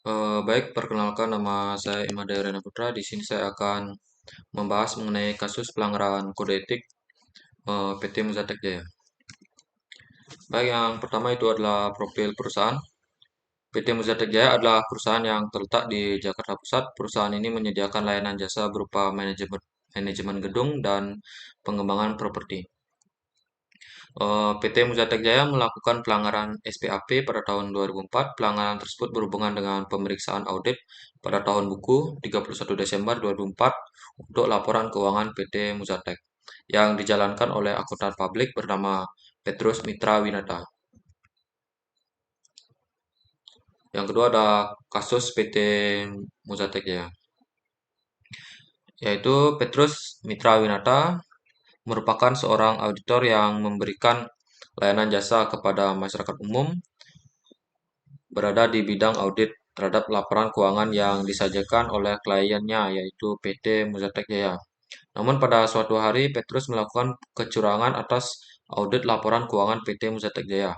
Baik, perkenalkan nama saya Imade Rena Putra. Di sini saya akan membahas mengenai kasus pelanggaran kode etik PT Muzatek Jaya. Baik, yang pertama itu adalah profil perusahaan. PT Muzatek Jaya adalah perusahaan yang terletak di Jakarta Pusat. Perusahaan ini menyediakan layanan jasa berupa manajemen gedung dan pengembangan properti. PT Muzatek Jaya melakukan pelanggaran SPAP pada tahun 2004. Pelanggaran tersebut berhubungan dengan pemeriksaan audit pada tahun buku 31 Desember 2004 untuk laporan keuangan PT Muzatek yang dijalankan oleh akuntan publik bernama Petrus Mitra Winata. Yang kedua ada kasus PT Muzatek Jaya, yaitu Petrus Mitra Winata merupakan seorang auditor yang memberikan layanan jasa kepada masyarakat umum berada di bidang audit terhadap laporan keuangan yang disajikan oleh kliennya yaitu PT Muzatek Jaya. Namun pada suatu hari Petrus melakukan kecurangan atas audit laporan keuangan PT Muzatek Jaya.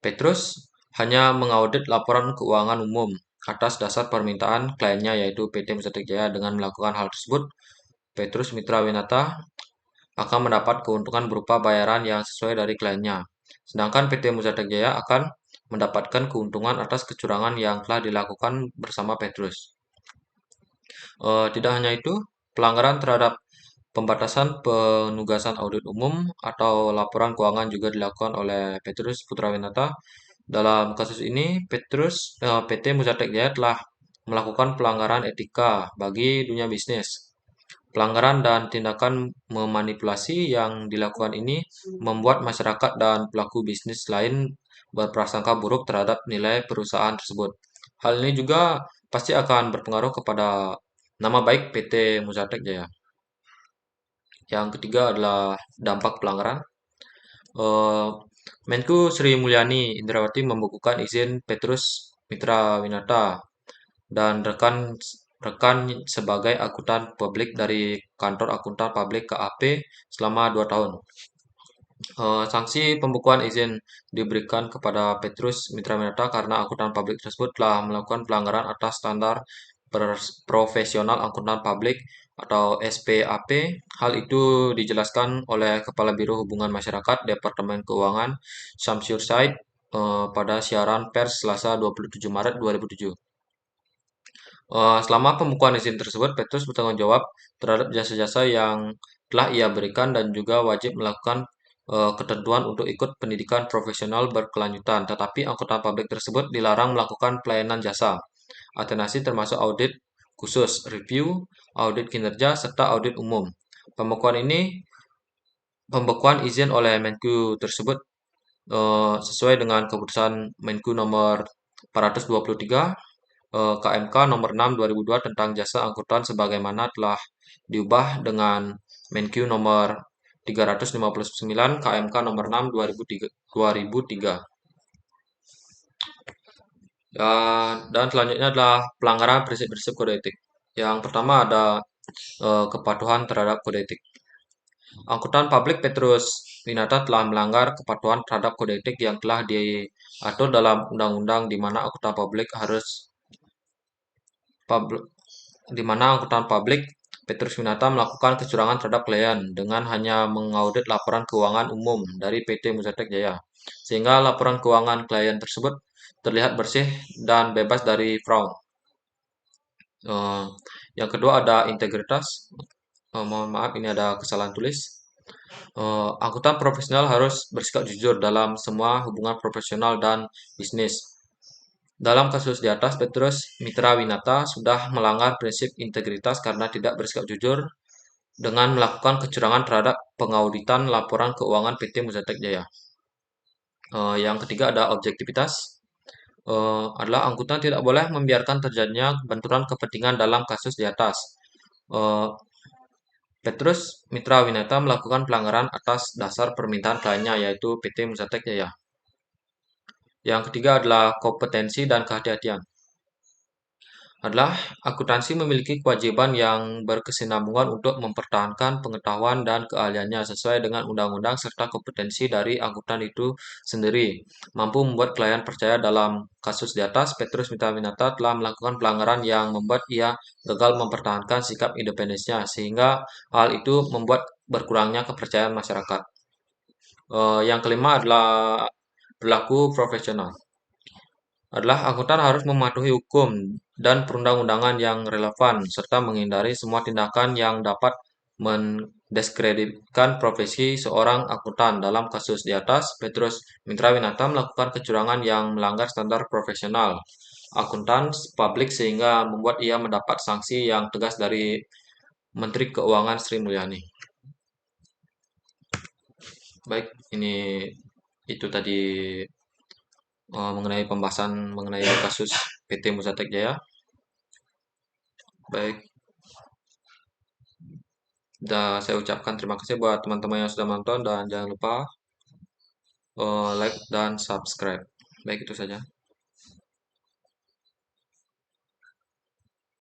Petrus hanya mengaudit laporan keuangan umum atas dasar permintaan kliennya yaitu PT Muzatek Jaya. Dengan melakukan hal tersebut, Petrus Mitra Winata akan mendapat keuntungan berupa bayaran yang sesuai dari kliennya. Sedangkan PT Muzatek Jaya akan mendapatkan keuntungan atas kecurangan yang telah dilakukan bersama Petrus. Tidak hanya itu, pelanggaran terhadap pembatasan penugasan audit umum atau laporan keuangan juga dilakukan oleh Petrus Putrawinata. Dalam kasus ini, PT Muzatek Jaya telah melakukan pelanggaran etika bagi dunia bisnis. Pelanggaran dan tindakan memanipulasi yang dilakukan ini membuat masyarakat dan pelaku bisnis lain berprasangka buruk terhadap nilai perusahaan tersebut. Hal ini juga pasti akan berpengaruh kepada nama baik PT Muzatek Jaya. Yang ketiga adalah dampak pelanggaran. Eh, Menku Sri Mulyani Indrawati membukukan izin Petrus Mitra Winata dan rekan sebagai akuntan publik dari kantor akuntan publik KAP selama 2 tahun. Sanksi pembukuan izin diberikan kepada Petrus Mitra Winata karena akuntan publik tersebut telah melakukan pelanggaran atas standar profesional akuntan publik atau SPAP. Hal itu dijelaskan oleh Kepala Biro Hubungan Masyarakat Departemen Keuangan Syamsur Said pada siaran pers Selasa 27 Maret 2007. Selama pembukuan izin tersebut, Petrus bertanggung jawab terhadap jasa-jasa yang telah ia berikan dan juga wajib melakukan ketentuan untuk ikut pendidikan profesional berkelanjutan. Tetapi angkutan publik tersebut dilarang melakukan pelayanan jasa, atenasi termasuk audit khusus, review, audit kinerja, serta audit umum. Pembekuan izin oleh Menku tersebut sesuai dengan keputusan Menku nomor 423 KMK nomor 6 2002 tentang jasa angkutan sebagaimana telah diubah dengan Menku nomor 359 KMK nomor 6 2003. Dan selanjutnya adalah pelanggaran prinsip-prinsip kode etik. Yang pertama ada kepatuhan terhadap kode etik. Angkutan publik Petrus Winata telah melanggar kepatuhan terhadap kode etik yang telah diatur dalam undang-undang di mana angkutan publik Petrus Winata melakukan kecurangan terhadap klien dengan hanya mengaudit laporan keuangan umum dari PT Muzatek Jaya, sehingga laporan keuangan klien tersebut terlihat bersih dan bebas dari fraud. Yang kedua ada integritas. Mohon maaf, ini ada kesalahan tulis. Angkutan profesional harus bersikap jujur dalam semua hubungan profesional dan bisnis. Dalam kasus di atas, Petrus Mitra Winata sudah melanggar prinsip integritas karena tidak bersikap jujur dengan melakukan kecurangan terhadap pengauditan laporan keuangan PT Muzatek Jaya. Yang ketiga ada objektivitas. Adalah angkutan tidak boleh membiarkan terjadinya benturan kepentingan dalam kasus di atas. Petrus Mitra Winata melakukan pelanggaran atas dasar permintaan kliennya yaitu PT Muzatek Jaya. Yang ketiga adalah kompetensi dan kehati-hatian. adalah akuntansi memiliki kewajiban yang berkesinambungan untuk mempertahankan pengetahuan dan keahliannya sesuai dengan undang-undang serta kompetensi dari akuntan itu sendiri. Mampu membuat klien percaya dalam kasus di atas, Petrus Mitaminata telah melakukan pelanggaran yang membuat ia gagal mempertahankan sikap independensinya, sehingga hal itu membuat berkurangnya kepercayaan masyarakat. Yang kelima adalah berlaku profesional adalah akuntan harus mematuhi hukum dan perundang-undangan yang relevan, serta menghindari semua tindakan yang dapat mendiskreditkan profesi seorang akuntan. Dalam kasus di atas, Petrus Mitra-Winata melakukan kecurangan yang melanggar standar profesional akuntan publik sehingga membuat ia mendapat sanksi yang tegas dari Menteri Keuangan Sri Mulyani. Baik, ini itu tadi mengenai pembahasan mengenai kasus PT Musatek Jaya. Baik, saya ucapkan terima kasih buat teman-teman yang sudah menonton dan jangan lupa like dan subscribe. Baik, itu saja.